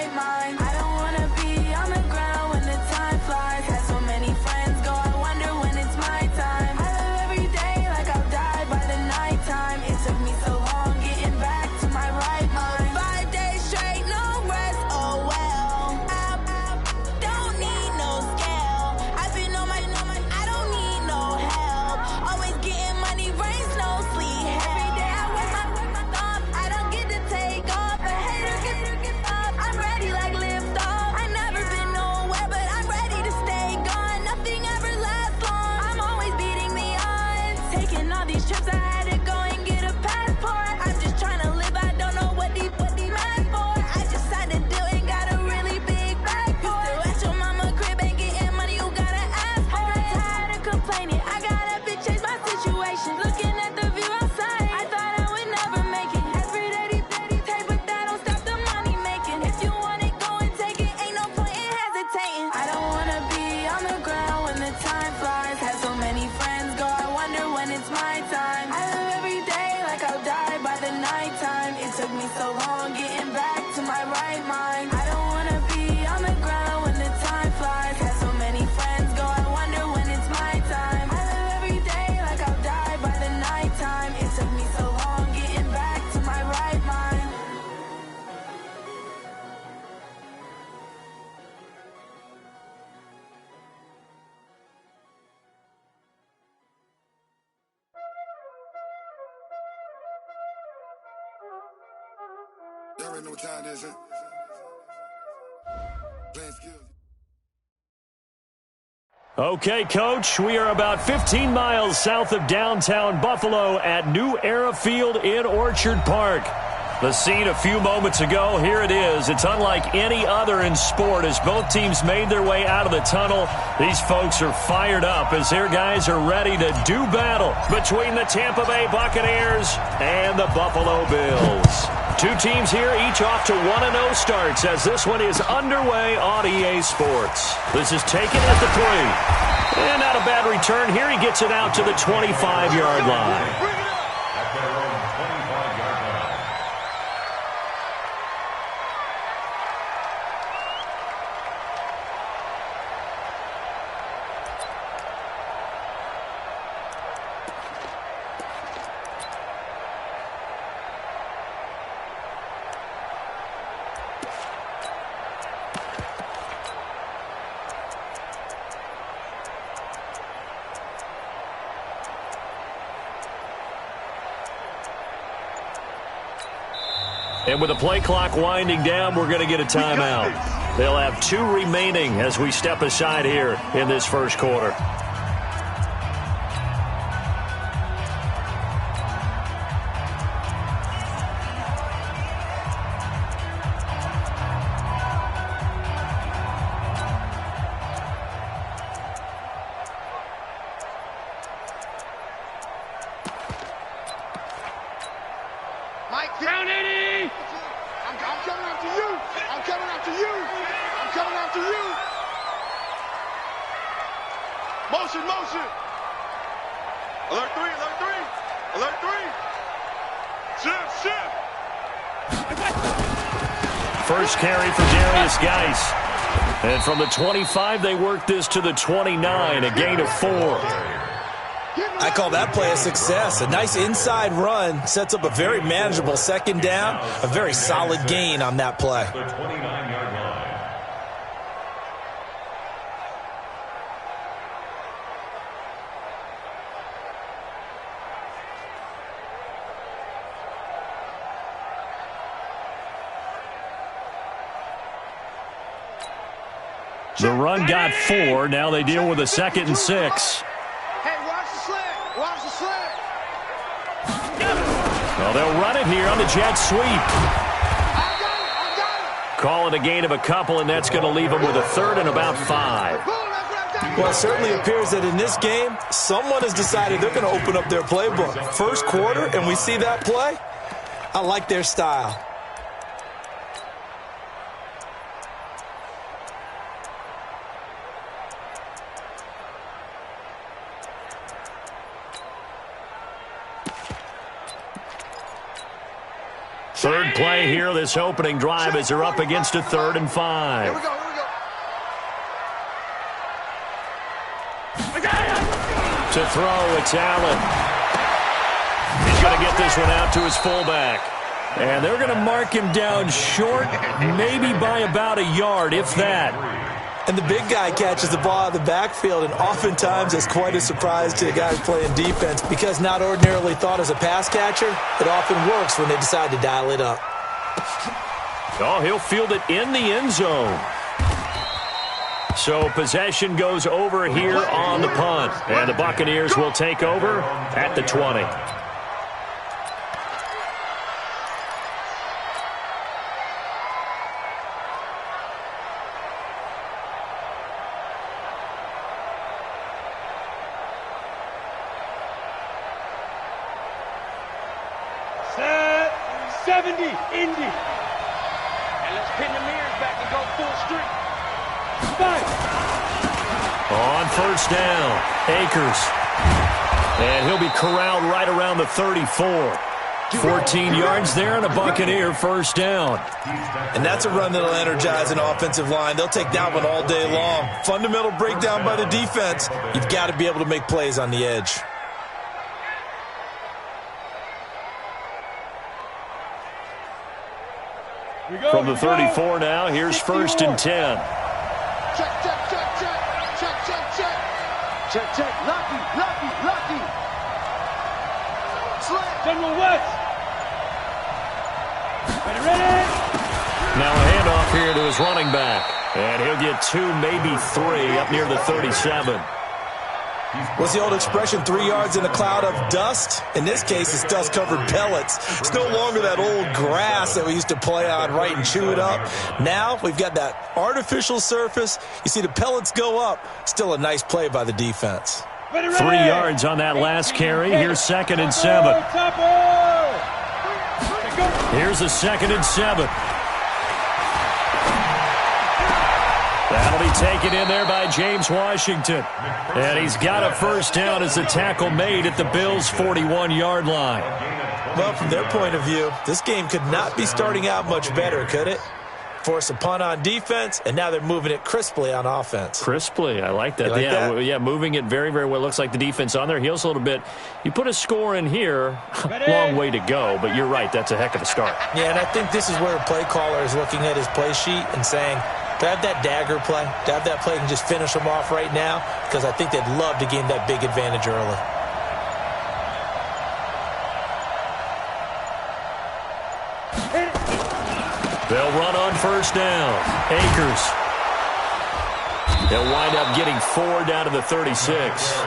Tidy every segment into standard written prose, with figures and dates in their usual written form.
right mind. I don't wanna be on the ground when the time flies. Had so many friends go, I wonder when it's my time. I live every day like I'll die by the nighttime. It took me so long getting back to my right mind. 5 days straight, no rest, oh well. I don't need no scale. I've been on my, I don't need no help. Always getting money, rain, snow, sleet, every day I wear my thumb. I don't get to take off. A hater get up. I'm ready like lift off. I never been nowhere, but I'm ready to stay gone. Nothing ever lasts long. I'm always beating the odds. Taking all these trips, I had to go and get a passport. I'm just trying to live. I don't know what these mad for. I just signed a deal and got a really big bag for it. Still at your mama crib, ain't getting money, you gotta ask for it. I'm tired of complaining. I gotta change my situation. Looking at the view outside, I thought I would never make it. Every day they take, but that don't stop the money making. If you want it, go and take it. Ain't no point in hesitating. I don't wanna be on the ground when the time flies. Had so many friends go, I wonder when it's my time. I live every day like I'll die by the nighttime. It took me so long getting back to my right mind. I don't wanna be on the ground when the time flies. Had so many friends go, I wonder when it's my time. I live every day like I'll die by the nighttime. It took me so long getting back to my right mind. There ain't no time, is it? Playing skills. Okay, Coach, we are about 15 miles south of downtown Buffalo at New Era Field in Orchard Park. The scene a few moments ago, here it is. It's unlike any other in sport as both teams made their way out of the tunnel. These folks are fired up as their guys are ready to do battle between the Tampa Bay Buccaneers and the Buffalo Bills. Two teams here, each off to 1-0 starts as this one is underway on EA Sports. This is taken at the 3. And not a bad return here. He gets it out to the 25-yard line. And with the play clock winding down, we're going to get a timeout. They'll have 2 remaining as we step aside here in this first quarter. Mike, down 80! I'm coming after you! I'm coming after you! I'm coming after you! Motion, motion! Alert 3, alert 3! Alert 3! Shift, shift! First carry for Darius Geis. And from the 25, they work this to the 29, a gain of 4. I call that play a success. A nice inside run sets up a very manageable second down. A very solid gain on that play. The 29-yard line. The run got 4. Now they deal with a 2nd and 6. Hey, watch the slant! Watch the slant! Well, they'll run it here on the jet sweep. I got it! Call it a gain of a couple, and that's going to leave them with a 3rd and about 5. Well, it certainly appears that in this game, someone has decided they're going to open up their playbook. First quarter, and we see that play. I like their style. Third play here, this opening drive, as they're up against a 3rd and 5. Here we go. To throw, it's Allen. He's going to get this one out to his fullback. And they're going to mark him down short, maybe by about a yard, if that. And the big guy catches the ball out of the backfield, and oftentimes it's quite a surprise to the guys playing defense because not ordinarily thought as a pass catcher, it often works when they decide to dial it up. Oh, he'll field it in the end zone. So possession goes over here on the punt. And the Buccaneers will take over at the 20. Set 70, Indy. And let's pin the mirrors back and go full street. On first down, Akers. And he'll be corralled right around the 34. 14 yards there and a Buccaneer first down. And that's a run that'll energize an offensive line. They'll take that one all day long. Fundamental breakdown by the defense. You've got to be able to make plays on the edge. From the 34 now, here's 1st and 10. Check. Lucky. Slant. General West. Ready. Now a handoff here to his running back. And he'll get 2, maybe 3 up near the 37. What's the old expression, 3 yards in a cloud of dust? In this case, it's dust-covered pellets. It's no longer that old grass that we used to play on, right, and chew it up. Now we've got that artificial surface. You see the pellets go up. Still a nice play by the defense. 3 yards on that last carry. Here's 2nd and 7. Here's a 2nd and 7. That'll be taken in there by James Washington. And he's got a first down as the tackle made at the Bills' 41-yard line. Well, from their point of view, this game could not be starting out much better, could it? Force a punt on defense, and now they're moving it crisply on offense. Crisply, I like that. You like that? Yeah, moving it very, very well. Looks like the defense on their heels a little bit. You put a score in here, long way to go, but you're right, that's a heck of a start. Yeah, and I think this is where a play caller is looking at his play sheet and saying, to have that dagger play, to have that play and just finish them off right now, because I think they'd love to gain that big advantage early. They'll run on first down. Akers. They'll wind up getting 4 down to the 36.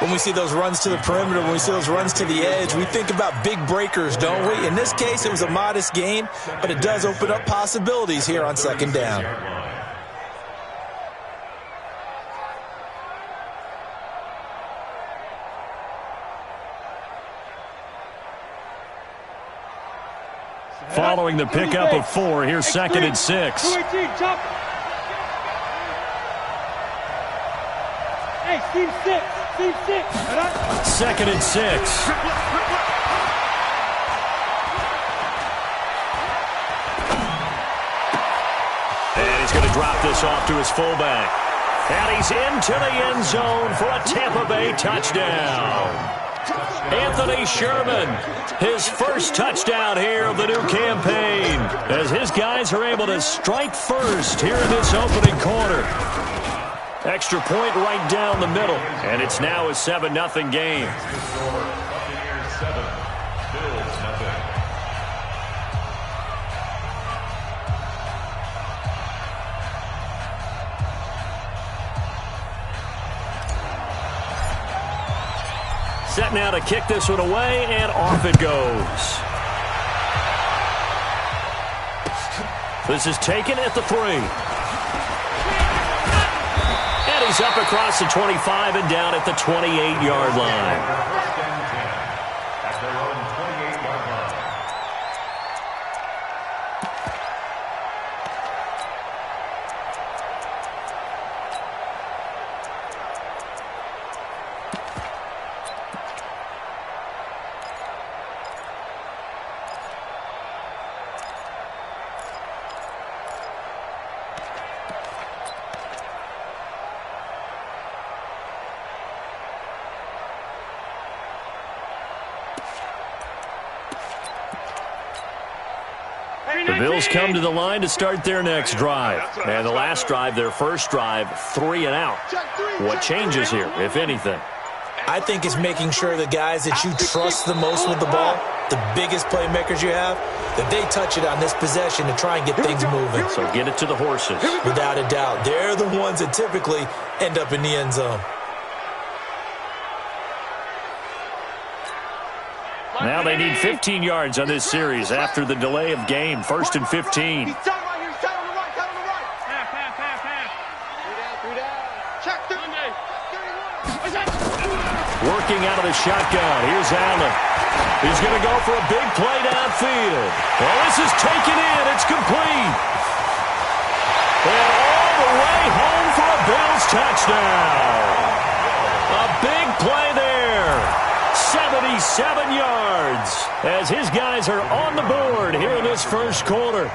When we see those runs to the perimeter, when we see those runs to the edge, we think about big breakers, don't we? In this case, it was a modest gain, but it does open up possibilities here on 2nd down. Following the pickup of 4, here's 2nd and 6. Hey, team 6. 2nd and 6. And he's going to drop this off to his fullback. And he's into the end zone for a Tampa Bay touchdown. Anthony Sherman, his first touchdown here of the new campaign, as his guys are able to strike first here in this opening quarter. Extra point right down the middle, and it's now a 7-0 game. Set now to kick this one away, and off it goes. This is taken at the 3. And he's up across the 25 and down at the 28-yard line. Bills come to the line to start their next drive. And the last drive, their first drive, 3 and out. What changes here, if anything? I think it's making sure the guys that you trust the most with the ball, the biggest playmakers you have, that they touch it on this possession to try and get things moving. So get it to the horses. Without a doubt. They're the ones that typically end up in the end zone. Now they need 15 yards on this series after the delay of game. 1st and 15. Working out of the shotgun. Here's Allen. He's going to go for a big play downfield. Well, this is taken in. It's complete. And all the way home for a Bills touchdown. A big play there. 77 yards as his guys are on the board here in this first quarter.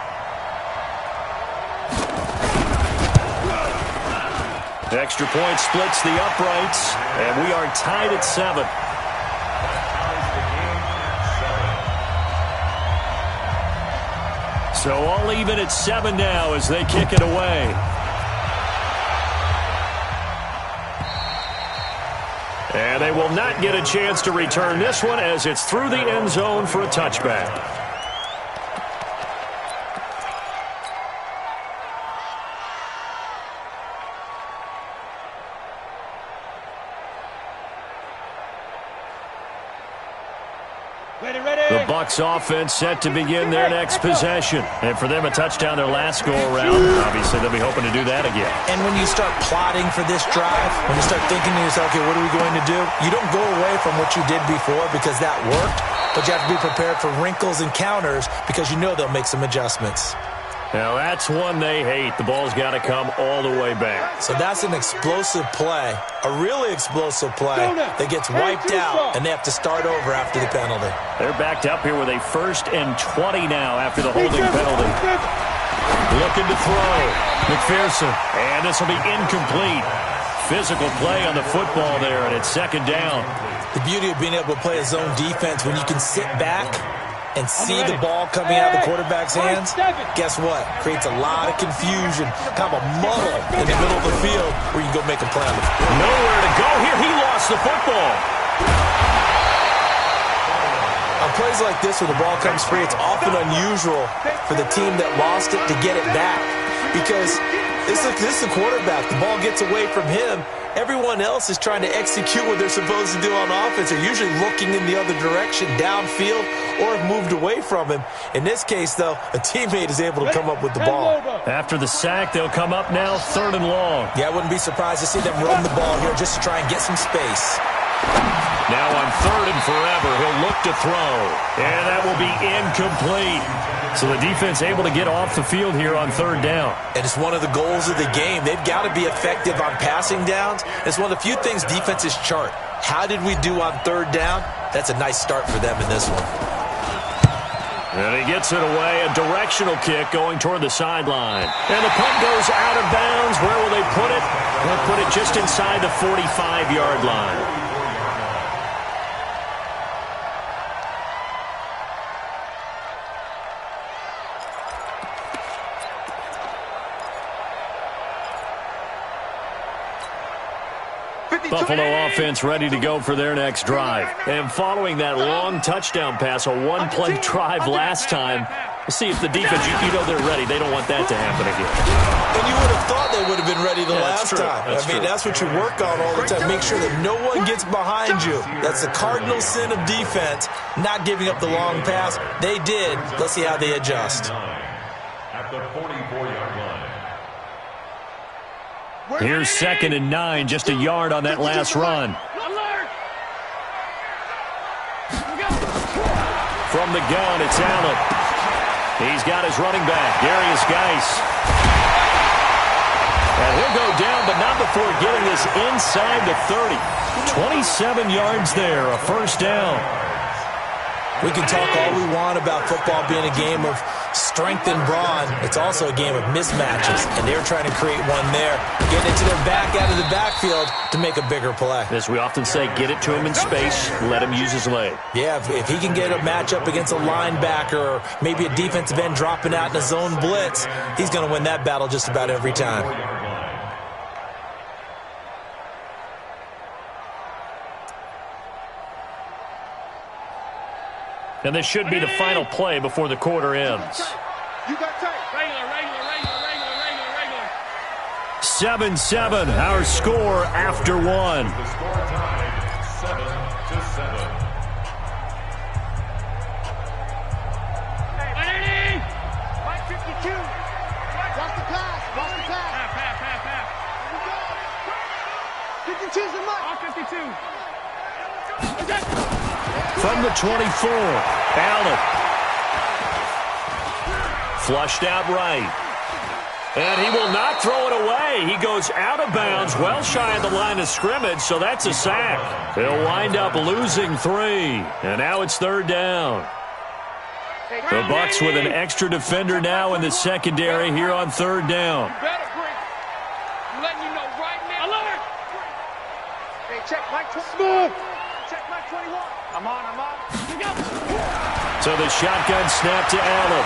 Extra point splits the uprights, and we are tied at 7. So all even at 7 now as they kick it away. And they will not get a chance to return this one as it's through the end zone for a touchback. The Bucs offense set to begin their next possession. And for them, a touchdown their last go-around. Obviously, they'll be hoping to do that again. And when you start plotting for this drive, when you start thinking to yourself, okay, what are we going to do? You don't go away from what you did before because that worked, but you have to be prepared for wrinkles and counters because you know they'll make some adjustments. Now, that's one they hate. The ball's got to come all the way back. So that's an explosive play, a really explosive play that gets wiped out, and they have to start over after the penalty. They're backed up here with a 1st and 20 now after the holding penalty. Looking to throw. McPherson. And this will be incomplete. Physical play on the football there, and it's 2nd down. The beauty of being able to play a zone defense when you can sit back and see the ball coming out of the quarterback's hands, guess what? Creates a lot of confusion, kind of a muddle in the middle of the field where you can go make a play on the field. Nowhere to go here. He lost the football. On plays like this where the ball comes free, it's often unusual for the team that lost it to get it back because this is the quarterback. The ball gets away from him. Everyone else is trying to execute what they're supposed to do on offense. They're usually looking in the other direction, downfield, or have moved away from him. In this case, though, a teammate is able to come up with the ball. After the sack, they'll come up now 3rd and long. Yeah, I wouldn't be surprised to see them run the ball here just to try and get some space. Now on 3rd and forever, he'll look to throw. And that will be incomplete. So the defense able to get off the field here on 3rd down. And it's one of the goals of the game. They've got to be effective on passing downs. It's one of the few things defenses chart. How did we do on 3rd down? That's a nice start for them in this one. And he gets it away, a directional kick going toward the sideline. And the punt goes out of bounds. Where will they put it? They'll put it just inside the 45-yard line. Buffalo offense ready to go for their next drive. And following that long touchdown pass, a one-play drive last time, we'll see if the defense, you know they're ready. They don't want that to happen again. And you would have thought they would have been ready the last time. That's what you work on all the time. Make sure that no one gets behind you. That's the cardinal sin of defense, not giving up the long pass. They did. Let's see how they adjust. At the 44-yard line. Here's 2nd and 9, just a yard on that last run. From the gun, it's Allen. He's got his running back, Darius Geis. And he'll go down, but not before getting this inside the 30. 27 yards there, a 1st down. We can talk all we want about football being a game of strength and brawn. It's also a game of mismatches, and they're trying to create one there, getting it to their back out of the backfield to make a bigger play. As we often say, get it to him in space, let him use his leg. Yeah, if he can get a matchup against a linebacker or maybe a defensive end dropping out in a zone blitz, he's going to win that battle just about every time. And this should be the final play before the quarter ends. You got tight. Regular. 7-7, our score after one. The score tied 7-7. Mike 52. Watch the pass. Pass. Here we go. 52's the Mike. 52. From the 24, Allen. Flushed out right. And he will not throw it away. He goes out of bounds, well shy of the line of scrimmage, so that's a sack. He'll wind up losing 3. And now it's third down. The Bucs with an extra defender now in the secondary here on third down. I'm letting you know right now. Alert! Hey, check Mike 21. Check Mike 21. I'm on. Here we go. So the shotgun snap to Allen.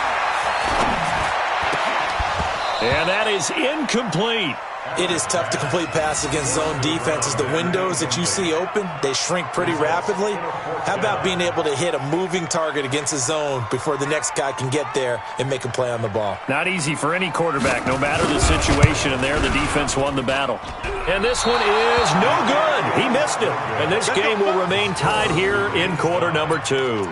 And that is incomplete. It is tough to complete passes against zone defenses. The windows that you see open, they shrink pretty rapidly. How about being able to hit a moving target against a zone before the next guy can get there and make a play on the ball? Not easy for any quarterback, no matter the situation, and there the defense won the battle. And this one is no good. He missed it. And this game will remain tied here in quarter number 2.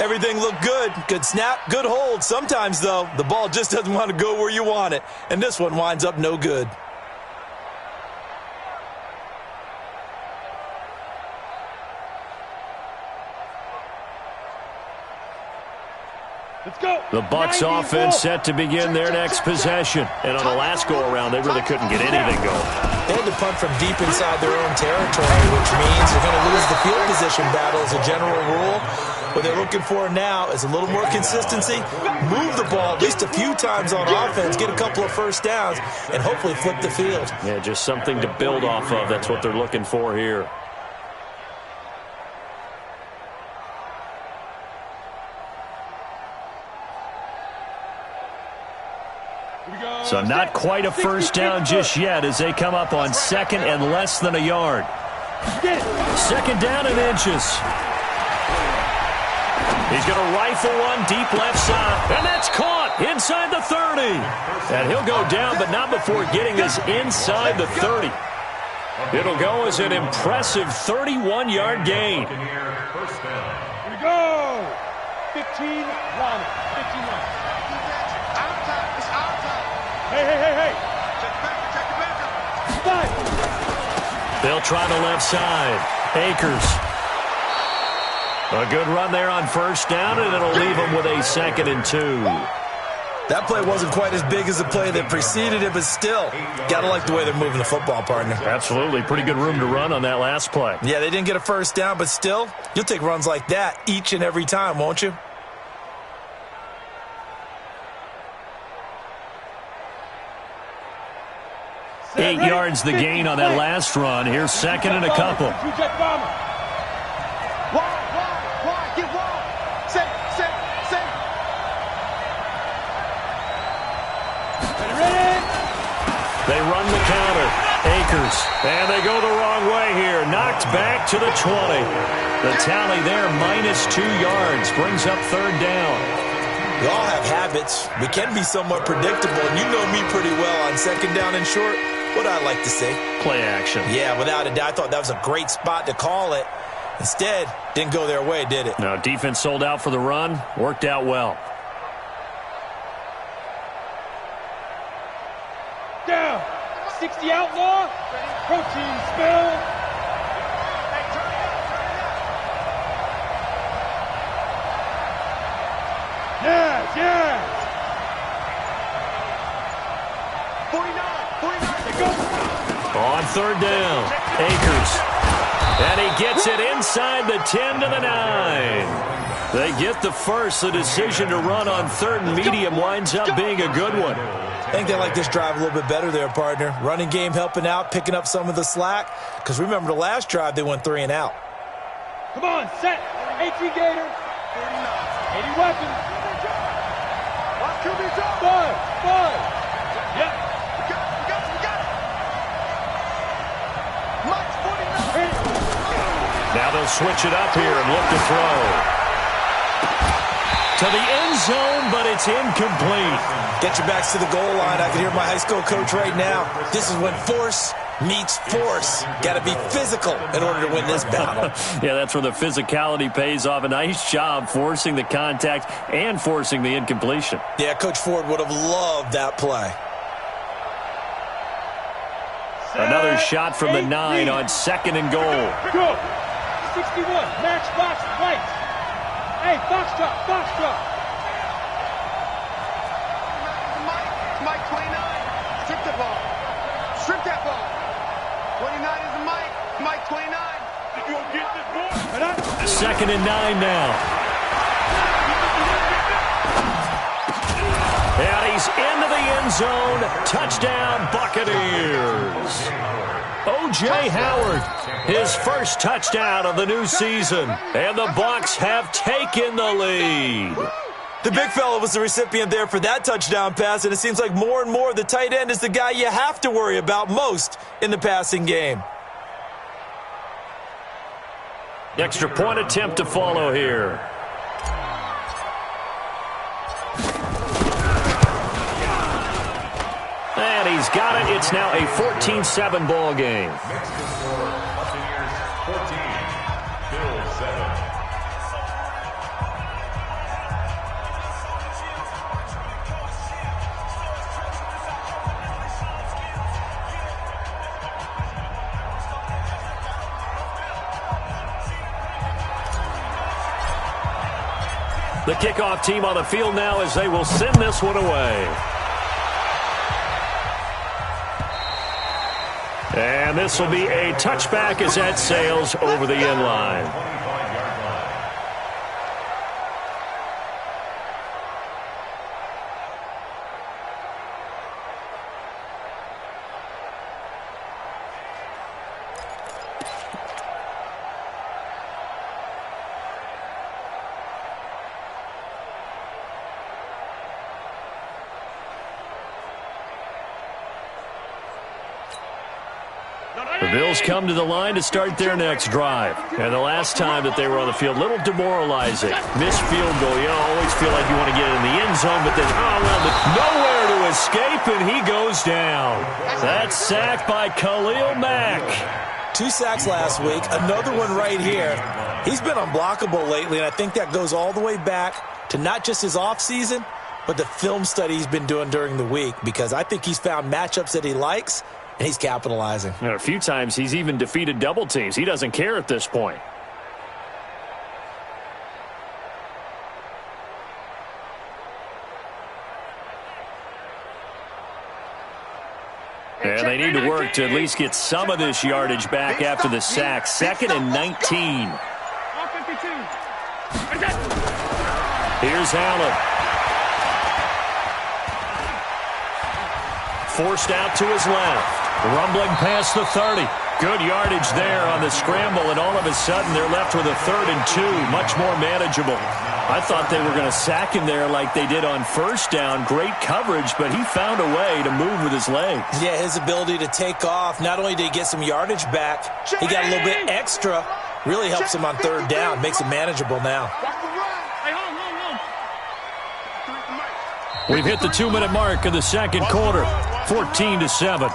Everything looked good. Good snap, good hold. Sometimes, though, the ball just doesn't want to go where you want it. And this one winds up no good. Let's go. The Bucs offense set to begin their next possession. And on the last go-around, they really couldn't get anything going. They had to punt from deep inside their own territory, which means they're going to lose the field position battle as a general rule. What they're looking for now is a little more consistency, move the ball at least a few times on offense, get a couple of first downs, and hopefully flip the field. Yeah, just something to build off of. That's what they're looking for here. So not quite a first down just yet as they come up on second and less than a yard. Second down and inches. He's going to rifle one deep left side, and that's caught inside the 30. And he'll go down, but not before getting this inside the 30. It'll go as an impressive 31-yard gain. Here we go. 15-1. 15-1. Hey. Check the back. They'll try the left side. Akers. A good run there on first down, and it'll leave them with a 2nd and 2. That play wasn't quite as big as the play that preceded it, but still, got to like the way they're moving the football, partner. Absolutely. Pretty good room to run on that last play. Yeah, they didn't get a first down, but still, you'll take runs like that each and every time, won't you? Eight yards the gain on that last run. Here's second and a couple. Wide. Get wide. Set. Ready? They run the counter. Akers. And they go the wrong way here. Knocked back to the 20. The tally there, -2 yards. Brings up third down. We all have habits. We can be somewhat predictable, and you know me pretty well on second down and short. What I like to say. Play action. Yeah, without a doubt. I thought that was a great spot to call it. Instead, didn't go their way, did it? No, defense sold out for the run. Worked out well. Down. 60 outlaw. Protein spill. Yes. 49. On third down, Akers. And he gets it inside the 10 to the 9. They get the first. The decision to run on 3rd and medium winds up being a good one. I think they like this drive a little bit better there, partner. Running game helping out, picking up some of the slack. Because remember, the last drive, they went 3 and out. Come on, set. 18 Gator. 80 weapons. 5. Yep. We got it. Mike's 49. Now they'll switch it up here and look to throw. To the end zone, but it's incomplete. Get your backs to the goal line. I can hear my high school coach right now. This is when force meets force. Got to be physical in order to win this battle. Yeah, that's where the physicality pays off. A nice job forcing the contact and forcing the incompletion. Yeah, Coach Ford would have loved that play. Another shot from the 9 on 2nd and goal. Go. 61. Match box right. Hey, box drop. Mike 29. Strip the ball. Strip that ball. 29 is the Mike 29. You gonna get this ball? 2nd and 9 now. And he's into the end zone. Touchdown, Buccaneers. O.J. Howard, his first touchdown of the new season. And the Bucs have taken the lead. The big fella was the recipient there for that touchdown pass, and it seems like more and more the tight end is the guy you have to worry about most in the passing game. Extra point attempt to follow here. And he's got it. It's now a 14-7 ball game. Next to score, Buccaneers 14, Bills 7. The kickoff team on the field now as they will send this one away. And this will be a touchback as that sails over the end line. 25-yard line. The Bills come to the line to start their next drive. And the last time that they were on the field, a little demoralizing. Missed field goal. You always feel like you want to get it in the end zone, but then, nowhere to escape, and he goes down. That's sacked by Khalil Mack. 2 sacks last week, another one right here. He's been unblockable lately, and I think that goes all the way back to not just his offseason, but the film study he's been doing during the week, because I think he's found matchups that he likes, and he's capitalizing. And a few times he's even defeated double teams. He doesn't care at this point. And they need to work to at least get some of this yardage back after the sack. 2nd and 19. Here's Allen. Forced out to his left. Rumbling past the 30. Good yardage there on the scramble, and all of a sudden they're left with a 3rd and 2. Much more manageable. I thought they were going to sack him there like they did on 1st down. Great coverage, but he found a way to move with his legs. Yeah, his ability to take off. Not only did he get some yardage back, he got a little bit extra. Really helps him on 3rd down. Makes it manageable now. We've hit the 2-minute mark of the second quarter. 14-7.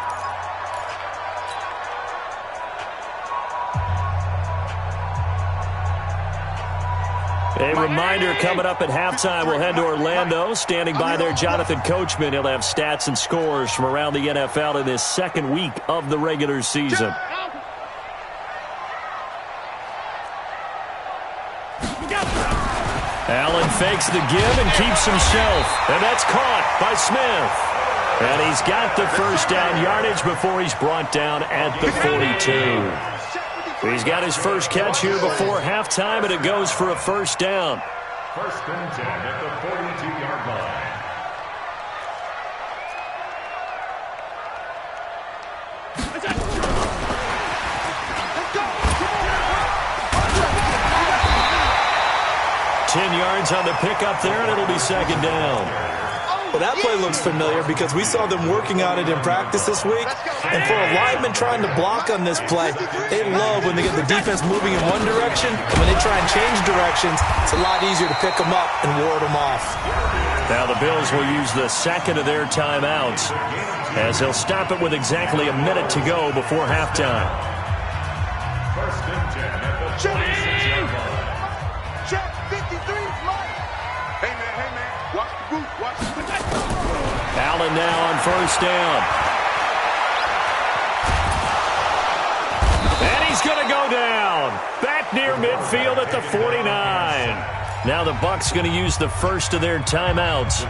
A reminder coming up at halftime, we'll head to Orlando. Standing by there, Jonathan Coachman. He'll have stats and scores from around the NFL in this second week of the regular season. Allen fakes the give and keeps himself. And that's caught by Smith. And he's got the first down yardage before he's brought down at the 42. He's got his first catch here before halftime, and it goes for a first down. First and 10 at the 42-yard line. Let's go! 10 yards on the pickup there, and it'll be second down. Well, that play looks familiar because we saw them working on it in practice this week. And for a lineman trying to block on this play, they love when they get the defense moving in one direction. And when they try and change directions, it's a lot easier to pick them up and ward them off. Now the Bills will use the second of their timeouts as they'll stop it with exactly a minute to go before halftime. First and 10 at the 26-yard line. Check 53, Mike. Hey, man, watch the boot, watch the boot. Allen now on first down. And he's going to go down. Back near midfield at the 49. Now the Bucs going to use the first of their timeouts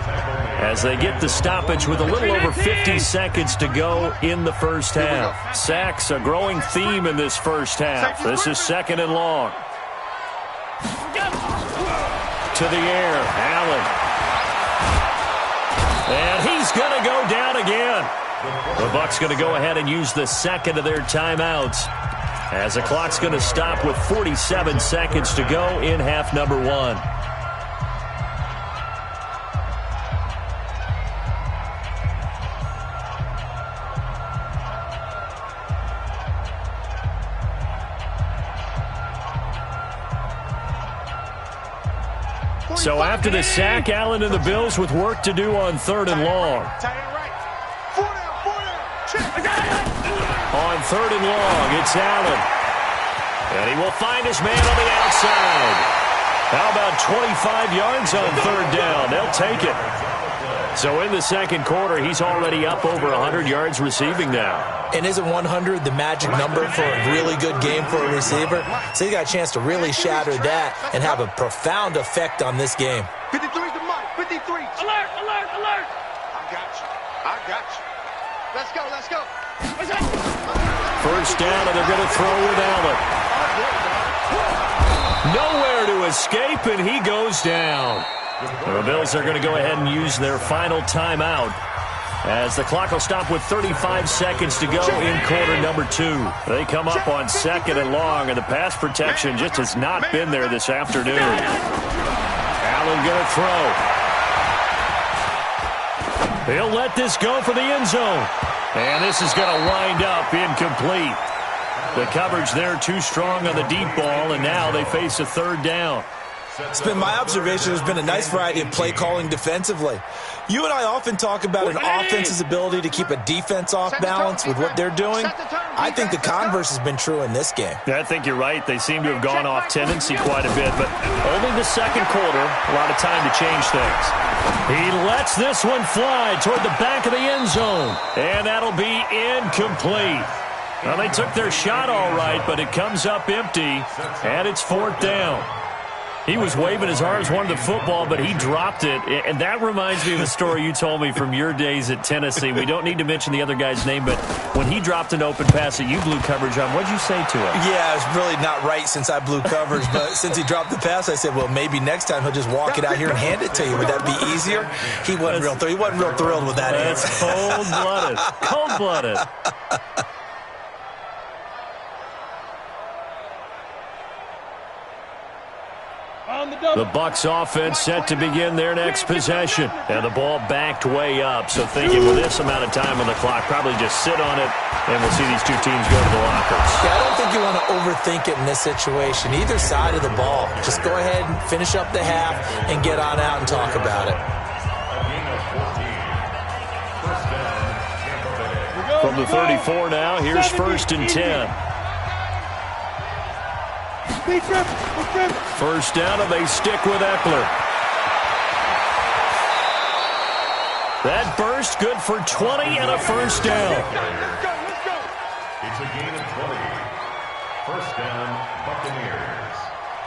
as they get the stoppage with a little over 50 seconds to go in the first half. Sacks, a growing theme in this first half. This is second and long. To the air, Allen. And he's going to go down again. The Bucs going to go ahead and use the second of their timeouts as the clock's going to stop with 47 seconds to go in half number one. So after the sack, Allen and the Bills with work to do on third and long. On third and long, it's Allen. And he will find his man on the outside. How about 25 yards on third down? They'll take it. So in the second quarter, he's already up over 100 yards receiving now. And isn't 100 the magic number for a really good game for a receiver? So he got a chance to really shatter that and have a profound effect on this game. 53's the Mike, 53. Alert, alert, alert. I got you. Let's go. First down, and they're going to throw with Allen. Nowhere to escape, and he goes down. The Bills are going to go ahead and use their final timeout as the clock will stop with 35 seconds to go in quarter number two. They come up on second and long, and the pass protection just has not been there this afternoon. Allen going to throw. He'll let this go for the end zone. And this is going to wind up incomplete. The coverage there too strong on the deep ball, and now they face a third down. It's been my observation there's been a nice variety of play calling defensively. You and I often talk about an offense's ability to keep a defense off balance with what they're doing. I think the converse has been true in this game. Yeah, I think you're right. They seem to have gone off tendency quite a bit, but only the second quarter, a lot of time to change things. He lets this one fly toward the back of the end zone, and that'll be incomplete. Well, they took their shot all right, but it comes up empty, and it's fourth down. He was waving his arms, wanted the football, but he dropped it. And that reminds me of a story you told me from your days at Tennessee. We don't need to mention the other guy's name, but when he dropped an open pass that you blew coverage on, what'd you say to him? Yeah, it's really not right since I blew coverage, but since he dropped the pass, I said, well, maybe next time he'll just walk it out here and hand it to you. Would that be easier? He wasn't real thrilled with that answer. That's cold-blooded. Cold-blooded. The Bucs offense set to begin their next possession. And the ball backed way up. So thinking with this amount of time on the clock, probably just sit on it, and we'll see these two teams go to the lockers. Yeah, I don't think you want to overthink it in this situation. Either side of the ball. Just go ahead and finish up the half and get on out and talk about it. From the 34 now, here's first and 10. First down, and they stick with Eckler. That burst good for 20 and a first down. It's a gain of 20. First down, Buccaneers.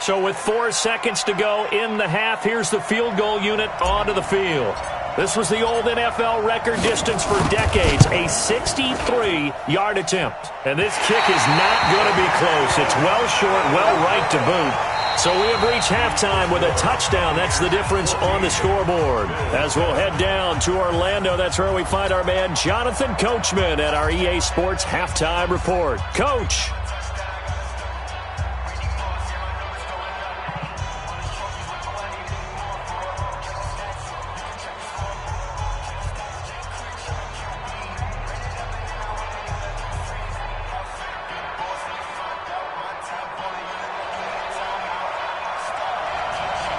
So with 4 seconds to go in the half, here's the field goal unit onto the field. This was the old NFL record distance for decades, a 63-yard attempt. And this kick is not going to be close. It's well short, well right to boot. So we have reached halftime with a touchdown. That's the difference on the scoreboard. As we'll head down to Orlando, that's where we find our man Jonathan Coachman at our EA Sports Halftime Report. Coach.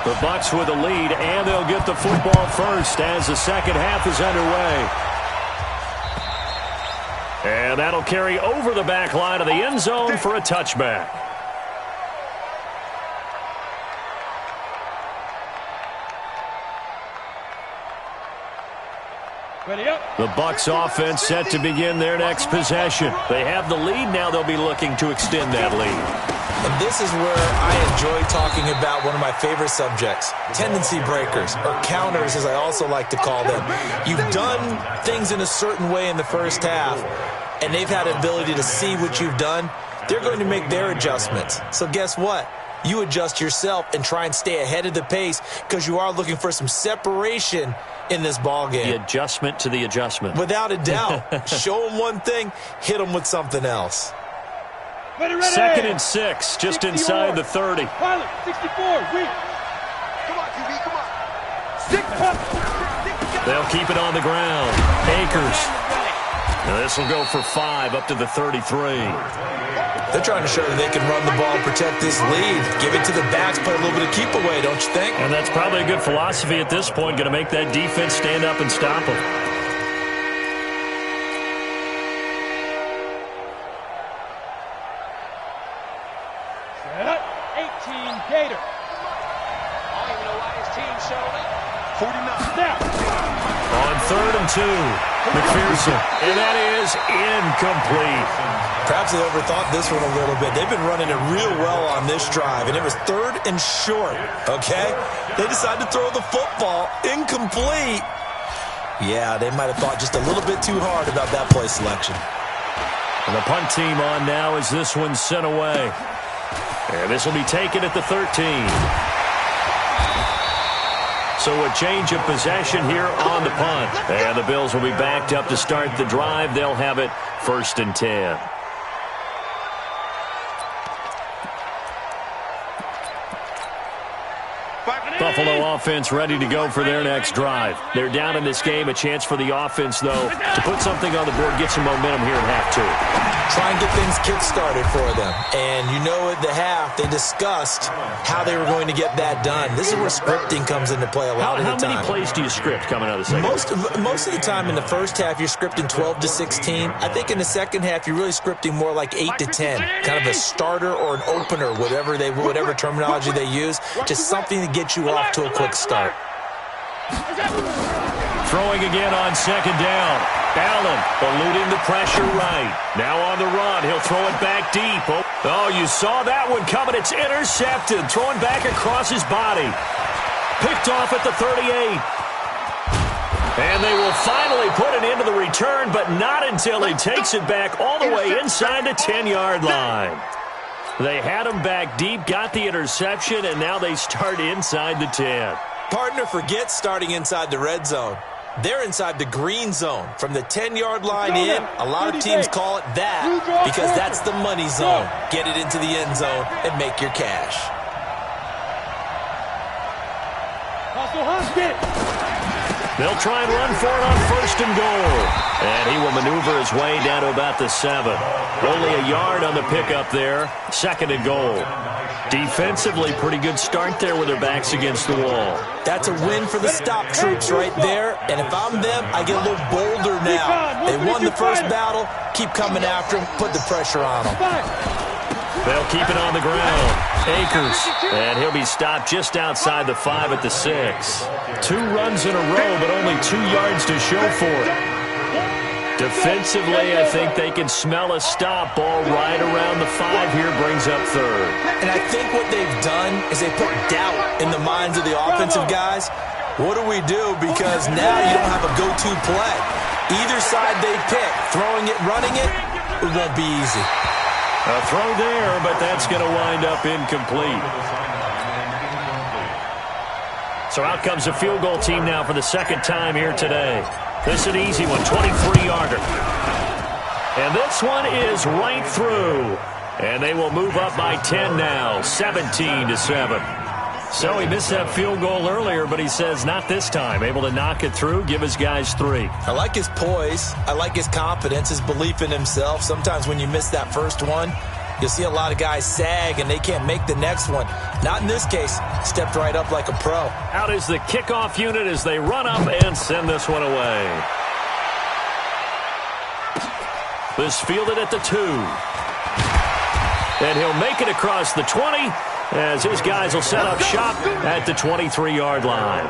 The Bucs with the lead, and they'll get the football first as the second half is underway. And that'll carry over the back line of the end zone for a touchback. The Bucs offense set to begin their next possession. They have the lead. Now they'll be looking to extend that lead. And this is where I enjoy talking about one of my favorite subjects, tendency breakers, or counters as I also like to call them. You've done things in a certain way in the first half, and they've had the ability to see what you've done. They're going to make their adjustments. So guess what? You adjust yourself and try and stay ahead of the pace because you are looking for some separation in this ball game. The adjustment to the adjustment. Without a doubt. Show them one thing, hit them with something else. Ready. 2nd and 6, just 64. inside the 30. Pilot, 64, weak. Come on, QB, come on. They'll keep it on the ground. Akers. Now this will go for 5 up to the 33. They're trying to show that they can run the ball and protect this lead. Give it to the backs, play a little bit of keep away, don't you think? And that's probably a good philosophy at this point, going to make that defense stand up and stop them. Set. 18 Gator. I don't even know why his team showed up. 49. Snap. On 3rd and 2, McPherson. And that is incomplete. Perhaps they overthought this one a little bit. They've been running it real well on this drive, and it was 3rd and short, okay? They decided to throw the football incomplete. Yeah, they might have thought just a little bit too hard about that play selection. And the punt team on now as this one's sent away. And this will be taken at the 13. So a change of possession here on the punt. And the Bills will be backed up to start the drive. They'll have it 1st and 10. Buffalo offense ready to go for their next drive. They're down in this game. A chance for the offense, though, to put something on the board, get some momentum here in half 2. Try and get things kick-started for them. And you know at the half, they discussed how they were going to get that done. This is where scripting comes into play a lot of the time. How many plays do you script coming out of the second half? Most of the time in the first half, you're scripting 12 to 16. I think in the second half, you're really scripting more like 8 to 10. Kind of a starter or an opener, whatever terminology they use. Just something to get you off to a quick start. Throwing again on 2nd down. Allen eluding the pressure right. Now on the run. He'll throw it back deep. Oh, you saw that one coming. It's intercepted. Throwing back across his body. Picked off at the 38. And they will finally put an end to the return, but not until he takes it back all the way inside the 10-yard line. They had him back deep, got the interception, and now they start inside the 10. Partner, forget starting inside the red zone. They're inside the green zone. From the 10-yard line in, a lot of teams call it that because that's the money zone. Get it into the end zone and make your cash. They'll try and run for it on 1st and goal. And he will maneuver his way down to about the 7. Only a yard on the pickup there. 2nd and goal. Defensively, pretty good start there with their backs against the wall. That's a win for the stop troops right there. And if I'm them, I get a little bolder now. They won the first battle. Keep coming after them. Put the pressure on them. They'll keep it on the ground. Akers. And he'll be stopped just outside the 5 at the 6. 2 runs in a row, but only 2 yards to show for it. Defensively, I think they can smell a stop. Ball right around the 5 here, brings up 3rd. And I think what they've done is they put doubt in the minds of the offensive guys. What do we do? Because now you don't have a go-to play. Either side they pick, throwing it, running it, it won't be easy. A throw there, but that's going to wind up incomplete. So out comes the field goal team now for the second time here today. This is an easy one, 23-yarder. And this one is right through. And they will move up by 10 now, 17-7. So he missed that field goal earlier, but he says not this time. Able to knock it through, give his guys 3. I like his poise. I like his confidence, his belief in himself. Sometimes when you miss that first one, you'll see a lot of guys sag and they can't make the next one. Not in this case. Stepped right up like a pro. Out is the kickoff unit as they run up and send this one away. This fielded at the 2. And he'll make it across the 20 as his guys will set up shop at the 23-yard line.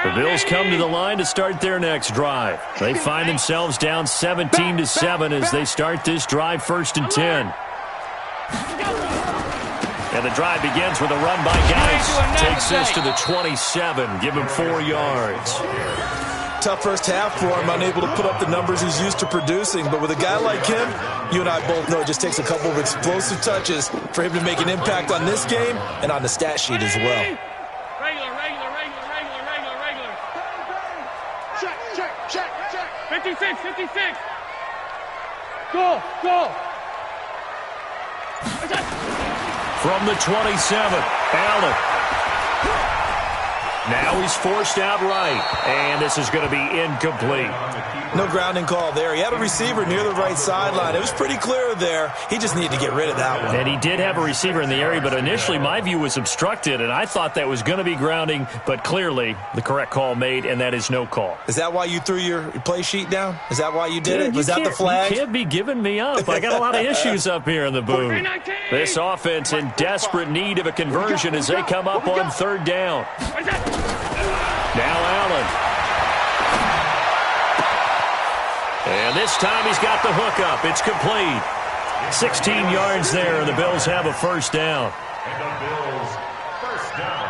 The Bills come to the line to start their next drive. They find themselves down 17-7 as they start this drive, 1st and 10. And the drive begins with a run by Geis. Takes this to the 27. Give him 4 yards. Tough first half for him, unable to put up the numbers he's used to producing. But with a guy like him, you and I both know it just takes a couple of explosive touches for him to make an impact on this game and on the stat sheet as well. Check. 56. Go. From the 27, Allen. Now he's forced out right, and this is going to be incomplete. No grounding call there. He had a receiver near the right sideline. It was pretty clear there. He just needed to get rid of that one. And he did have a receiver in the area, but initially my view was obstructed, and I thought that was going to be grounding, but clearly the correct call made, and that is no call. Is that why you threw your play sheet down? Is that why you did it? Was that the flag? You can't be giving me up. I got a lot of issues up here in the booth. This offense in desperate need of a conversion as they come up on 3rd down. Now Allen. And this time he's got the hook up. It's complete. 16 yards there, and the Bills have a 1st down. And the Bills, 1st down.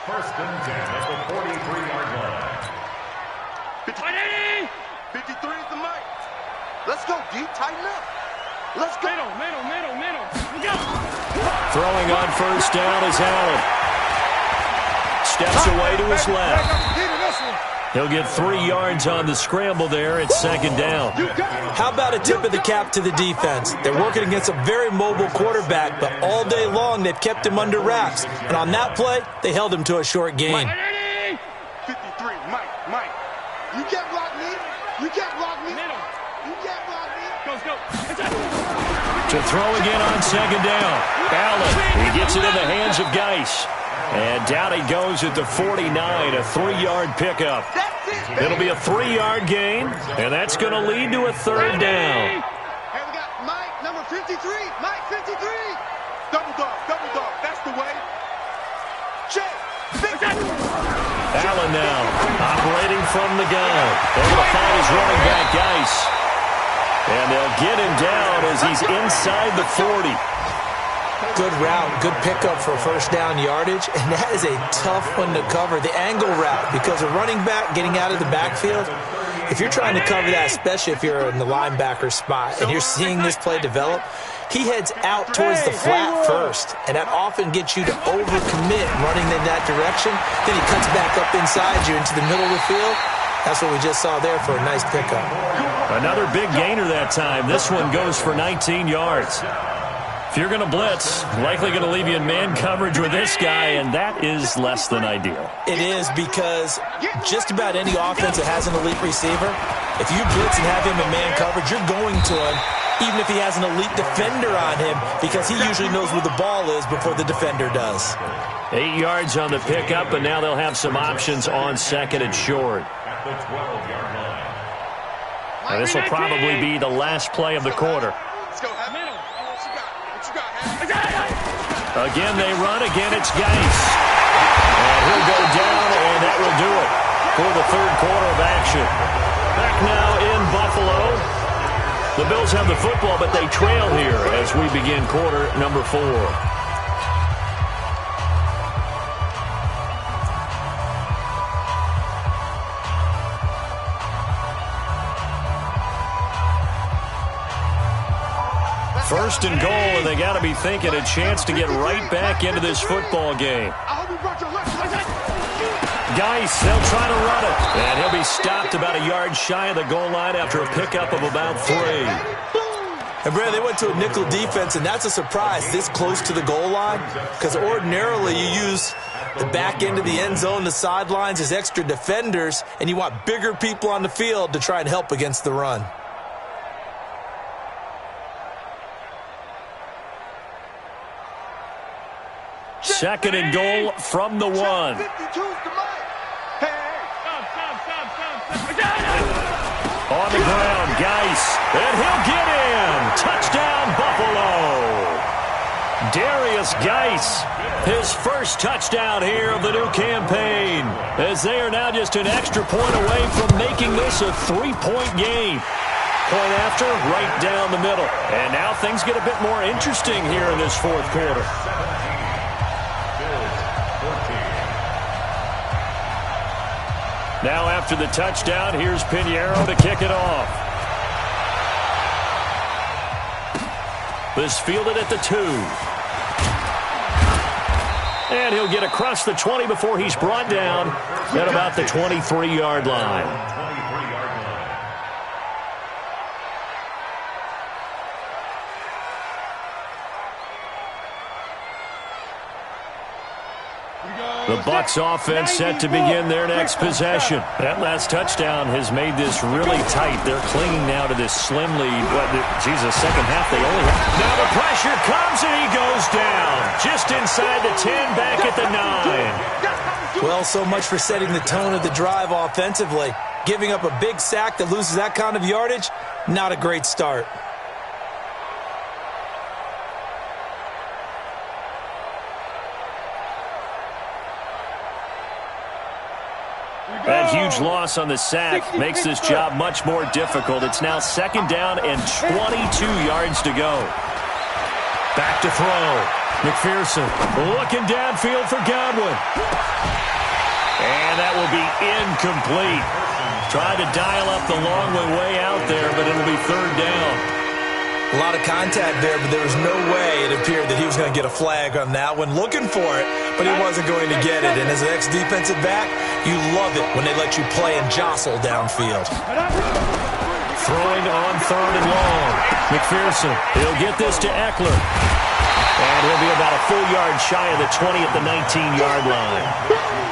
1st and 10 at the 43-yard line. 53 is the mic. Let's go, D. Tighten up. Let's go. Middle. Go. Throwing on 1st down is Allen. Steps away to his left. He'll get 3 yards on the scramble there at 2nd down. How about a tip of the cap to the defense? They're working against a very mobile quarterback, but all day long they've kept him under wraps. And on that play, they held him to a short gain. 53, Mike. You can't block me. Middle. You can't block me. Go. To throw again on 2nd down. Allen, he gets it in the hands of Geis. And down he goes at the 49, a 3-yard pickup. It'll be a 3-yard gain, and that's going to lead to a 3rd down. Hey, we got Mike, number 53. Mike, 53. Double dog. That's the way. Check. Allen now, operating from the gun. Able to find his running back, Geis. And they'll get him down as he's inside the 40. Good route, good pickup for 1st down yardage, and that is a tough one to cover, the angle route, because a running back getting out of the backfield, if you're trying to cover that, especially if you're in the linebacker spot, and you're seeing this play develop, he heads out towards the flat first, and that often gets you to overcommit running in that direction. Then he cuts back up inside you into the middle of the field. That's what we just saw there for a nice pickup. Another big gainer that time. This one goes for 19 yards. If you're going to blitz, likely going to leave you in man coverage with this guy, and that is less than ideal. It is, because just about any offense that has an elite receiver, if you blitz and have him in man coverage, you're going to him, even if he has an elite defender on him, because he usually knows where the ball is before the defender does. 8 yards on the pickup, and now they'll have some options on 2nd and short. At the 12-yard line. And this will probably be the last play of the quarter. Let's go. Again, they run. Again, it's Geis. And he'll go down, and that will do it for the 3rd quarter of action. Back now in Buffalo. The Bills have the football, but they trail here as we begin quarter number 4. First and goal, and they got to be thinking a chance to get right back into this football game. Geis, they'll try to run it. And he'll be stopped about a yard shy of the goal line after a pickup of about 3. And, Brad, they went to a nickel defense, and that's a surprise this close to the goal line, because ordinarily you use the back end of the end zone, the sidelines as extra defenders, and you want bigger people on the field to try and help against the run. Second and goal from the 1. On the ground, Geis, and he'll get in. Touchdown, Buffalo. Darius Geis, his first touchdown here of the new campaign, as they are now just an extra point away from making this a 3-point game. Point after, right down the middle. And now things get a bit more interesting here in this fourth quarter. Now after the touchdown, here's Pinheiro to kick it off. This fielded at the 2. And he'll get across the 20 before he's brought down at about the 23-yard line. The Bucs offense set to begin their next possession. That last touchdown has made this really tight. They're clinging now to this slim lead. Second half they only have. Now the pressure comes and he goes down. Just inside the 10, back at the 9. Well, so much for setting the tone of the drive offensively. Giving up a big sack that loses that kind of yardage, not a great start. That huge loss on the sack makes this job much more difficult. It's now second down and 22 yards to go. Back to throw. McPherson looking downfield for Godwin. And that will be incomplete. Tried to dial up the long way out there, but it'll be third down. A lot of contact there, but there was no way it appeared that he was going to get a flag on that one. Looking for it, but he wasn't going to get it. And as an ex-defensive back, you love it when they let you play and jostle downfield. Throwing on third and long. McPherson, he'll get this to Eckler. And he'll be about a full yard shy of the 20 at the 19-yard line.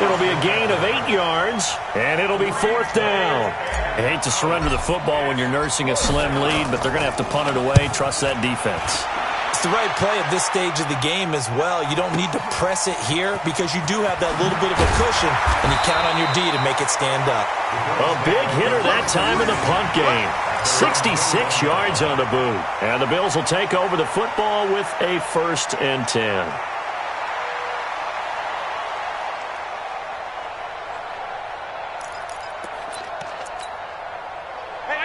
It'll be a gain of 8 yards, and it'll be fourth down. I hate to surrender the football when you're nursing a slim lead, but they're going to have to punt it away. Trust that defense. It's the right play at this stage of the game as well. You don't need to press it here because you do have that little bit of a cushion, and you count on your D to make it stand up. A big hitter that time in the punt game. 66 yards on the boot. And the Bills will take over the football with a 1st and 10.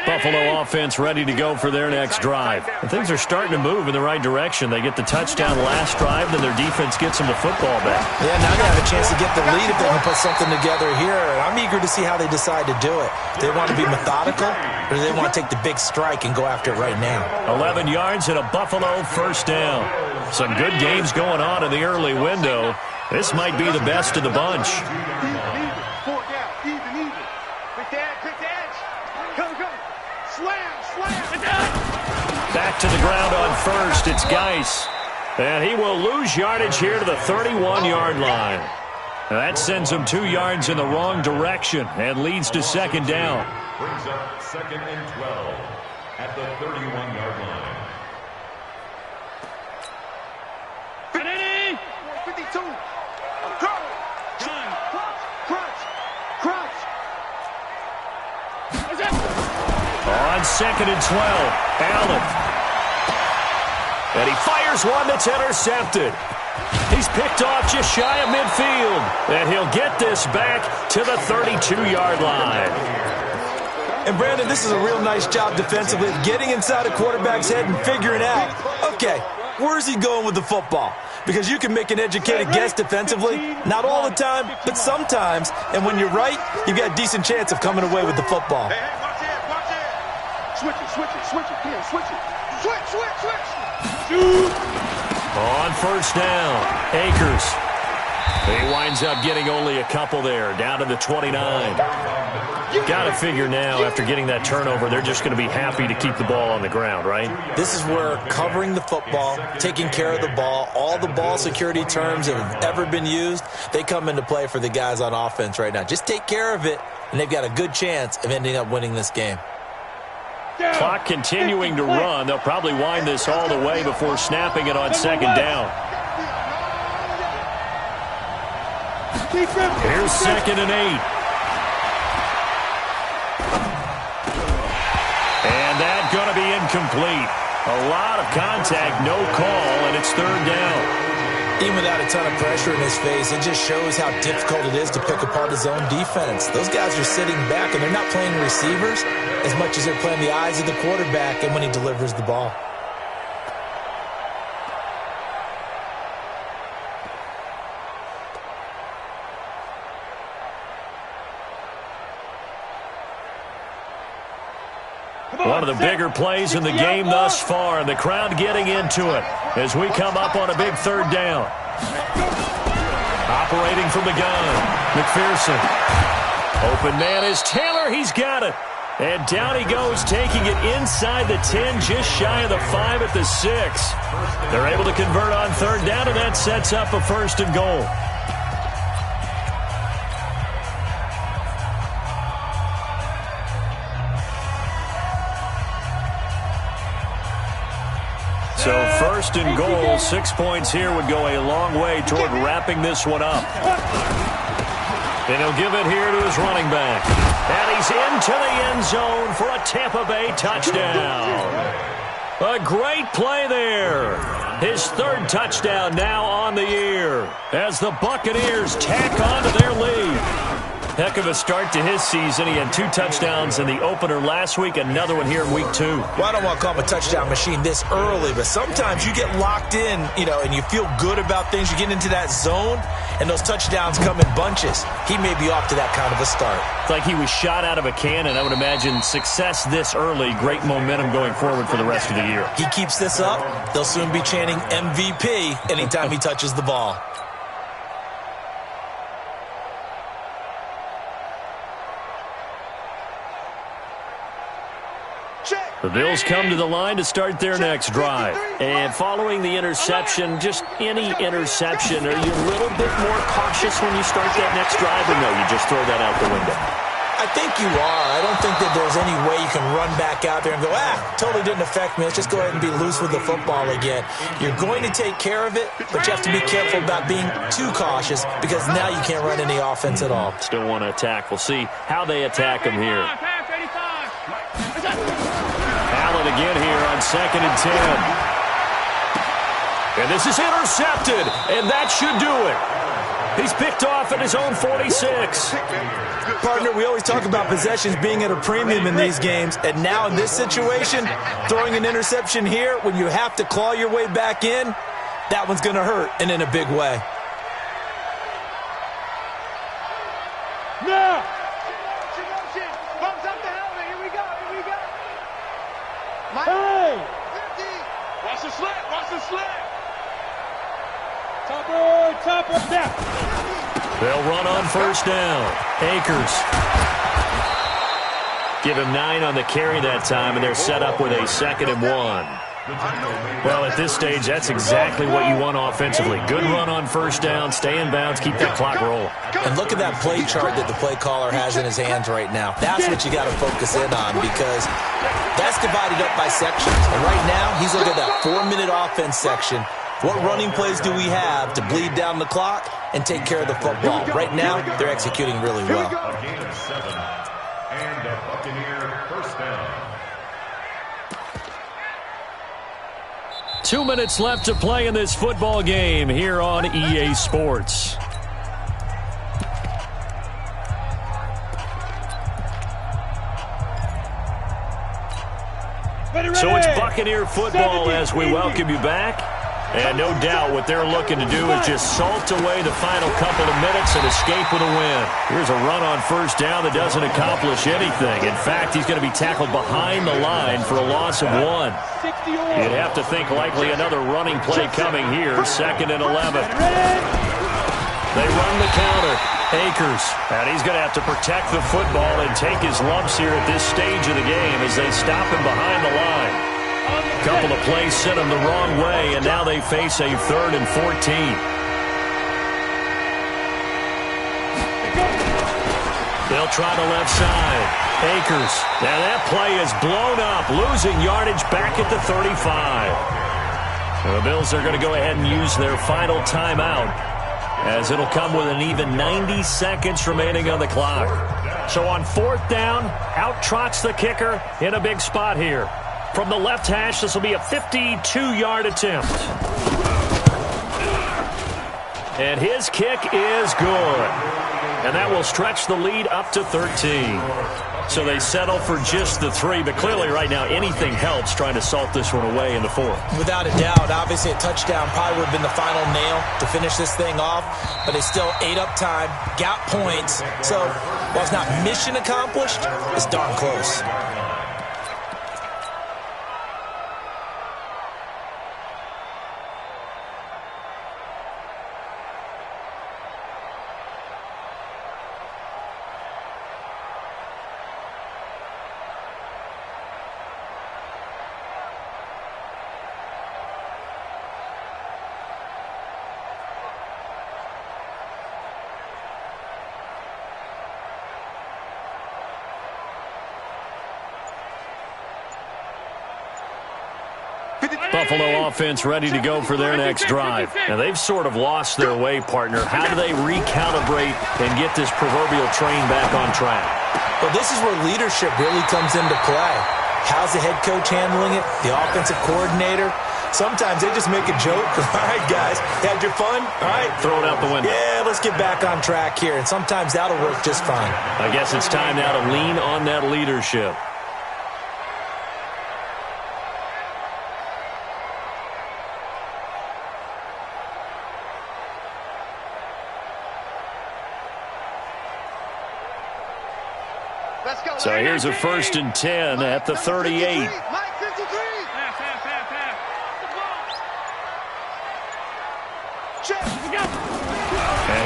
Buffalo offense ready to go for their next drive. And things are starting to move in the right direction. They get the touchdown last drive, then their defense gets them the football back. Yeah, now they have a chance to get the lead if they can put something together here. And I'm eager to see how they decide to do it. Do they want to be methodical, or do they want to take the big strike and go after it right now? 11 yards and a Buffalo first down. Some good games going on in the early window. This might be the best of the bunch. Back to the ground on first. It's Geis. And he will lose yardage here to the 31-yard line. And that sends him 2 yards in the wrong direction and leads to second down. Brings up 2nd and 12 at the 31-yard line. 52. On 2nd and 12, Allen. And he fires one that's intercepted. He's picked off just shy of midfield. And he'll get this back to the 32-yard line. And, Brandon, this is a real nice job defensively of getting inside a quarterback's head and figuring out, okay, where's he going with the football? Because you can make an educated guess defensively, not all the time, but sometimes. And when you're right, you've got a decent chance of coming away with the football. Hey, watch it. Switch it. Come on, switch it. Switch. On first down, Akers. He winds up getting only a couple there, down to the 29. Got to figure now, after getting that turnover, they're just going to be happy to keep the ball on the ground, right? This is where covering the football, taking care of the ball, all the ball security terms that have ever been used, they come into play for the guys on offense right now. Just take care of it, and they've got a good chance of ending up winning this game. Clock continuing to run. They'll probably wind this all the way before snapping it on second down. Here's 2nd and 8. And that's going to be incomplete. A lot of contact, no call, and it's 3rd down. Even without a ton of pressure in his face, it just shows how difficult it is to pick apart his own defense. Those guys are sitting back, and they're not playing receivers as much as they're playing the eyes of the quarterback and when he delivers the ball. One of the bigger plays in the game thus far, and the crowd getting into it as we come up on a big 3rd down. Operating from the gun, McPherson. Open man is Taylor. He's got it. And down he goes, taking it inside the 10, just shy of the 5 at the 6. They're able to convert on 3rd down, and that sets up a 1st and goal. So 1st and goal, 6 points here would go a long way toward wrapping this one up. And he'll give it here to his running back. And he's into the end zone for a Tampa Bay touchdown. A great play there. His 3rd touchdown now on the year as the Buccaneers tack on to their lead. Heck of a start to his season. He had 2 touchdowns in the opener last week, another one here in week 2. Well, I don't want to call him a touchdown machine this early, but sometimes you get locked in, and you feel good about things. You get into that zone, and those touchdowns come in bunches. He may be off to that kind of a start. It's like he was shot out of a cannon. I would imagine success this early, great momentum going forward for the rest of the year. He keeps this up, they'll soon be chanting MVP anytime he touches the ball. The Bills come to the line to start their next drive. And following the interception, just any interception, are you a little bit more cautious when you start that next drive, or no, you just throw that out the window? I think you are. I don't think that there's any way you can run back out there and go, totally didn't affect me. Let's just go ahead and be loose with the football again. You're going to take care of it, but you have to be careful about being too cautious because now you can't run any offense at all. Still want to attack. We'll see how they attack him here. Allen again here on 2nd and 10. And this is intercepted, and that should do it. He's picked off at his own 46. Partner, we always talk about possessions being at a premium in these games, and now in this situation, throwing an interception here when you have to claw your way back in, that one's going to hurt, and in a big way. No! Bumps up the helmet. Here we go. Hey! Watch the slip. Topper, snap. They'll run on 1st down. Akers. Give him 9 on the carry that time, and they're set up with a 2nd and 1. Well, at this stage, that's exactly what you want offensively. Good run on 1st down, stay in bounds, keep that clock rolling. And look at that play chart that the play caller has in his hands right now. That's what you got to focus in on because that's divided up by sections. And right now, he's looking at that 4-minute offense section. What running plays do we have to bleed down the clock and take care of the football? Right now, they're executing really well. A gain of 7, and a Buccaneer 1st down. 2 minutes left to play in this football game here on EA Sports. So it's Buccaneer football as we welcome you back. And no doubt what they're looking to do is just salt away the final couple of minutes and escape with a win. Here's a run on first down that doesn't accomplish anything. In fact, he's going to be tackled behind the line for a loss of 1. You'd have to think likely another running play coming here, 2nd and 11. They run the counter. Akers, and he's going to have to protect the football and take his lumps here at this stage of the game as they stop him behind the line. A couple of plays sent him the wrong way, and now they face a 3rd and 14. They'll try the left side. Akers, now that play is blown up, losing yardage back at the 35. The Bills are going to go ahead and use their final timeout, as it'll come with an even 90 seconds remaining on the clock. So on 4th down, out trots the kicker in a big spot here. From the left hash, this will be a 52-yard attempt. And his kick is good. And that will stretch the lead up to 13. So they settle for just the 3, but clearly right now anything helps trying to salt this one away in the 4th. Without a doubt, obviously a touchdown probably would have been the final nail to finish this thing off, but it's still ate up time, got points. So while it's not mission accomplished, it's darn close. Buffalo offense ready to go for their next drive. Now, they've sort of lost their way, partner. How do they recalibrate and get this proverbial train back on track? Well, this is where leadership really comes into play. How's the head coach handling it? The offensive coordinator? Sometimes they just make a joke. All right, guys, had your fun? All right. Throw it out the window. Yeah, let's get back on track here. And sometimes that'll work just fine. I guess it's time now to lean on that leadership. So here's a 1st and 10 at the 38. And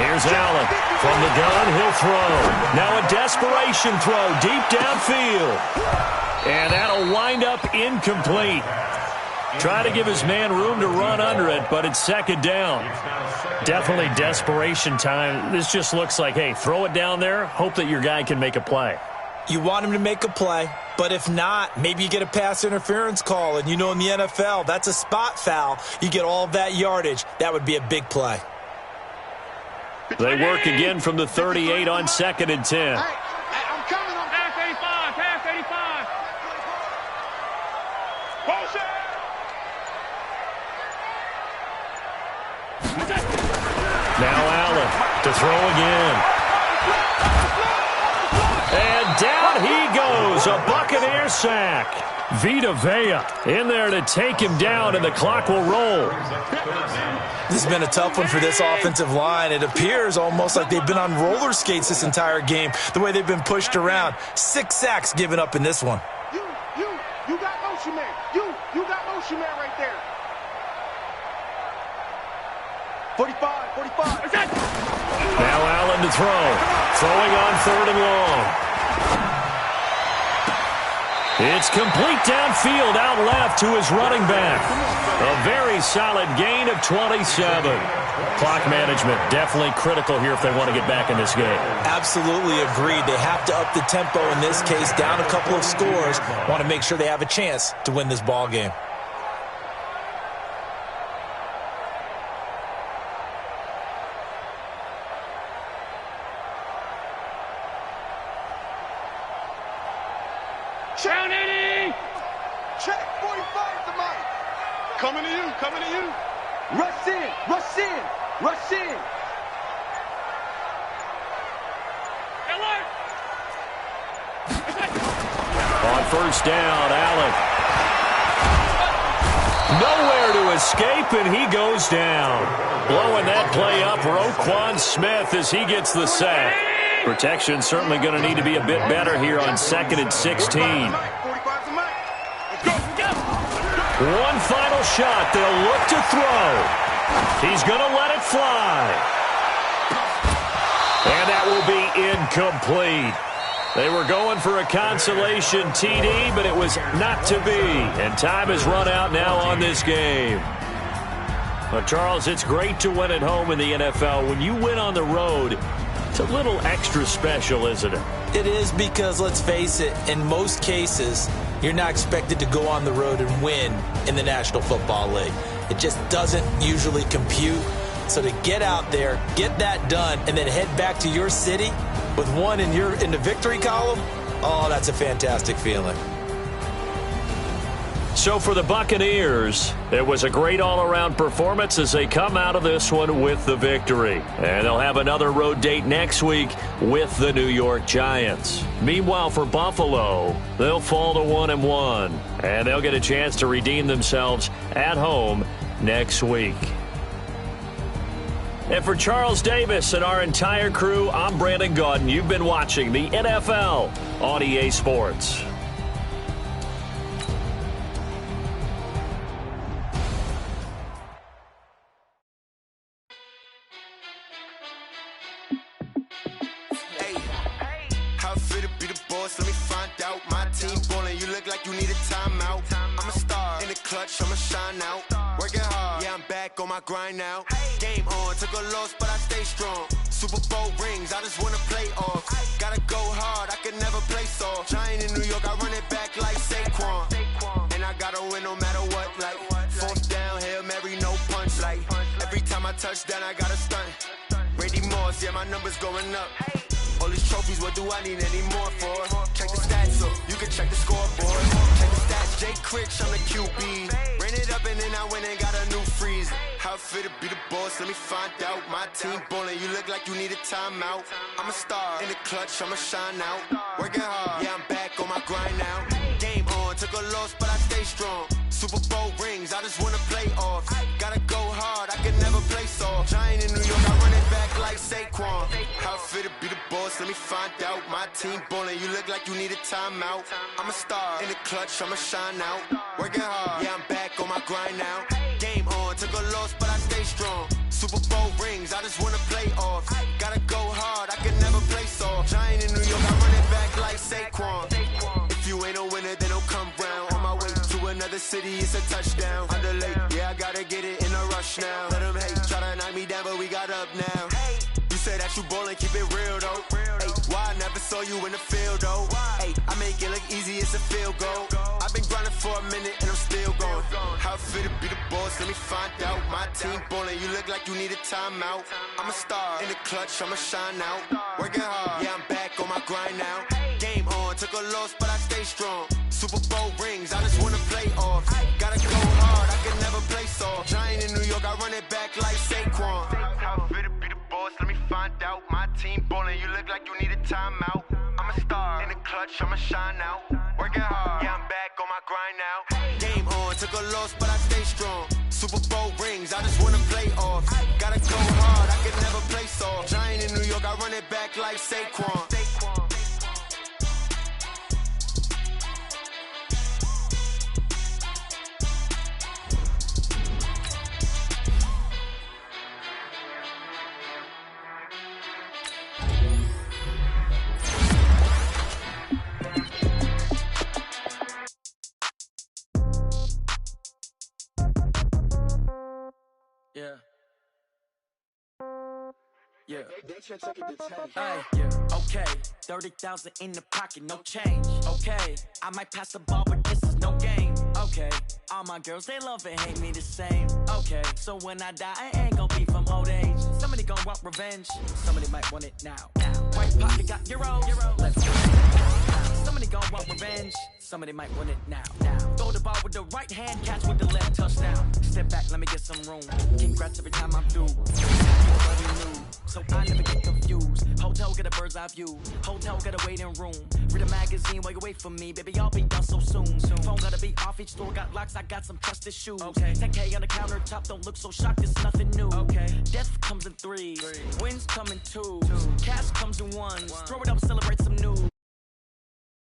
here's Allen. From the gun, he'll throw. Now a desperation throw deep downfield. And that'll wind up incomplete. Try to give his man room to run under it, but it's 2nd down. Definitely desperation time. This just looks like, hey, throw it down there, hope that your guy can make a play. You want him to make a play, but if not, maybe you get a pass interference call, and you know in the NFL, that's a spot foul. You get all of that yardage. That would be a big play. They work again from the 38 on 2nd and 10. I'm coming on. Pass 85, pass 85. Now Allen to throw again. And down he goes, a Buccaneer sack. Vita Vea in there to take him down, and the clock will roll. This has been a tough one for this offensive line. It appears almost like they've been on roller skates this entire game, the way they've been pushed around. 6 sacks given up in this one. You got motion man. You got motion man right there. 45. Now Allen to throw. Throwing on 3rd and long. It's complete downfield, out left to his running back. A very solid gain of 27. Clock management definitely critical here if they want to get back in this game. Absolutely agreed. They have to up the tempo in this case, down a couple of scores. Want to make sure they have a chance to win this ball game. Check 80! Check 45 to Mike. Coming to you. Rush in. On 1st down, Allen Nowhere to escape, and he goes down. Blowing that play up, Roquan Smith, as he gets the sack. Protection certainly going to need to be a bit better here on 2nd and 16. One final shot. They'll look to throw. He's going to let it fly. And that will be incomplete. They were going for a consolation TD, but it was not to be. And time has run out now on this game. Well, Charles, it's great to win at home in the NFL. When you win on the road, it's a little extra special, isn't it? It is, because, let's face it, in most cases, you're not expected to go on the road and win in the National Football League. It just doesn't usually compute. So to get out there, get that done, and then head back to your city with one in the victory column, oh, that's a fantastic feeling. So for the Buccaneers, it was a great all-around performance as they come out of this one with the victory. And they'll have another road date next week with the New York Giants. Meanwhile, for Buffalo, they'll fall to 1-1, and they'll get a chance to redeem themselves at home next week. And for Charles Davis and our entire crew, I'm Brandon Gaudin. You've been watching the NFL on EA Sports. How fit to be the boss? Let me find out. My team ballin', you look like you need a timeout. I'm a star in the clutch, I'ma shine out. Working hard, yeah, I'm back on my grind now. Game on, took a loss, but I stay strong. Super Bowl rings, I just wanna play off. Gotta go hard, I can never play soft. Giant in New York, I run it back like Saquon. And I gotta win no matter what, like 4th down, Hail Mary, no punch. Like every time I touch down, I gotta stunt. Brady Moss, yeah, my numbers going up. All these trophies, what do I need any more for? Check the stats so you can check the scoreboard. Check the stats, Jay Critch, I'm the QB. Ran it up and then I went and got a new freeze. How fit to be the boss, let me find out. My team ballin', you look like you need a timeout. I'm a star in the clutch, I'ma shine out. Working hard, yeah, I'm back on my grind now. Game on, took a loss, but I stay strong. Super Bowl rings, I just wanna play off. Gotta go hard, I can never play soft. Giant in New York, I run it back like Saquon. How fit to be the boss, let me find out. My team ballin', you look like you need a timeout. I'm a star in the clutch, I'ma shine out. Working hard, yeah, I'm back on my grind now. Game on, took a loss, but I stay strong. Super Bowl rings, I just wanna play off. Gotta go hard, I can never play soft. Giant in New York, I run it back like Saquon. If you ain't a winner, then don't come round. On my way to another city, it's a touchdown. Underlay, yeah, I gotta get it in a rush now. Let them hate, try to knock me down, but we got up now. You say that you ballin', keep it real though. Hey, why I never saw you in the field though? Hey, I make it look easy, it's a field goal. I've been grinding for a minute and I'm still going. How fit to be the boss, let me find out. My team ballin', you look like you need a timeout. I'm a star in the clutch, I'ma shine out. Working hard, yeah, I'm back on my grind now. Game on, took a loss, but I stay strong. Super Bowl rings, I just wanna play off. Gotta go hard, I can never play soft. Giant in New York, I run it back like Saquon. How fit to be the boss, let me find out. My team ballin', you look like you need a timeout. I'm a star in the clutch, I'ma shine out. Working hard, yeah, I'm back on my grind now. Game on, took a loss, but I stay strong. Super Bowl rings, I just wanna play off. Gotta go hard, I can never play soft. Giant in New York, I run it back like Saquon. Yeah. Okay. 30,000 in the pocket, no change. Okay. I might pass the ball, but this is no game. Okay. All my girls, they love and hate me the same. Okay. So when I die, I ain't gonna be from old age. Somebody gon' want revenge. Somebody might want it now. Right pocket got Euro. Left somebody gon' want revenge. Somebody might want it now. Throw the ball with the right hand, catch with the left, touchdown. Step back, let me get some room. Congrats every time I'm through. So I never get confused. Hotel get a bird's eye view. Hotel get a waiting room. Read a magazine while you wait for me. Baby, I'll be done so soon. Phone gotta be off, each store got locks. I got some trusted shoes. 10K on the countertop, don't look so shocked, it's nothing new. Death comes in threes, wins come in twos. Cash comes in ones. Throw it up, celebrate some news.